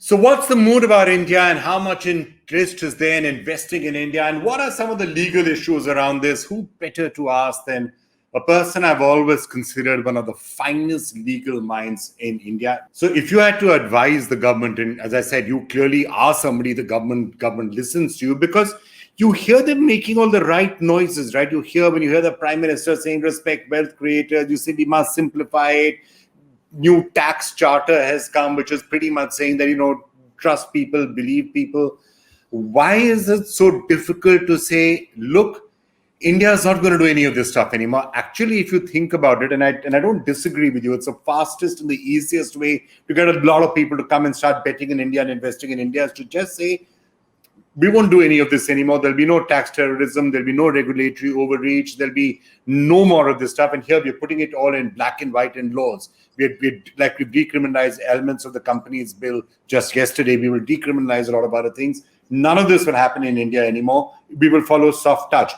So, what's the mood about India, and how much interest is there in investing in India? And what are some of the legal issues around this? Who better to ask than a person I've always considered one of the finest legal minds in India? So, if you had to advise the government, and as I said, you clearly are somebody the government listens to you, because you hear them making all the right noises, right? You hear when you hear the Prime Minister saying respect wealth creators, you say we must simplify it. New tax charter has come, which is pretty much saying that, trust people, believe people. Why is it so difficult to say, look, India is not going to do any of this stuff anymore? Actually, if you think about it, and I don't disagree with you, it's the fastest and the easiest way to get a lot of people to come and start betting in India and investing in India, is to just say, we won't do any of this anymore. There'll be no tax terrorism. There'll be no regulatory overreach. There'll be no more of this stuff. And here we're putting it all in black and white in laws. We've decriminalized elements of the companies bill just yesterday. We will decriminalize a lot of other things. None of this will happen in India anymore. We will follow soft touch.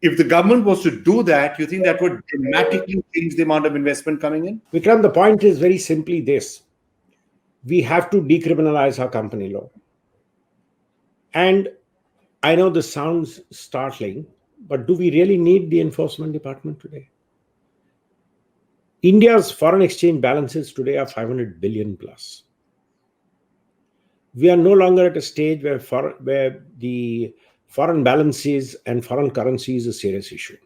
If the government was to do that, you think that would dramatically change the amount of investment coming in? Vikram, the point is very simply this. We have to decriminalize our company law. And I know this sounds startling, but do we really need the enforcement department today? India's foreign exchange balances today are 500 billion plus. We are no longer at a stage where the foreign balances and foreign currency is a serious issue.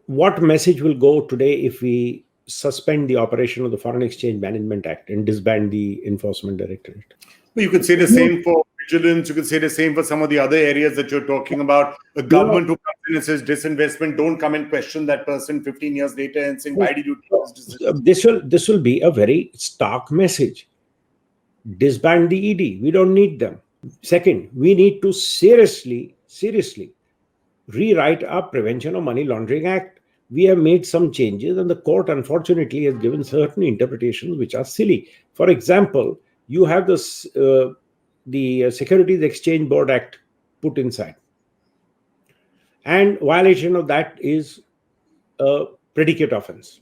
What message will go today if we suspend the operation of the Foreign Exchange Management Act and disband the Enforcement Directorate? Well, you could say the same for vigilance. You could say the same for some of the other areas that you're talking about. The government who comes in and says disinvestment, don't come and question that person 15 years later and saying, why did you do this? This will be a very stark message. Disband the ED. We don't need them. Second, we need to seriously rewrite our Prevention of Money Laundering Act. We have made some changes, and the court unfortunately has given certain interpretations which are silly. For example, you have this the Securities Exchange Board Act put inside, and violation of that is a predicate offense.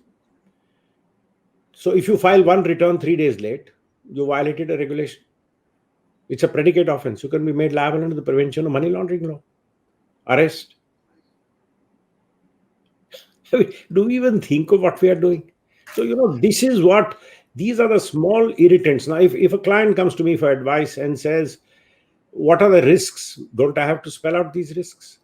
So if you file one return 3 days late, you violated a regulation. It's a predicate offense. You can be made liable under the Prevention of Money Laundering law. Arrest. Do we even think of what we are doing? So, these are the small irritants. Now, if a client comes to me for advice and says, what are the risks? Don't I have to spell out these risks?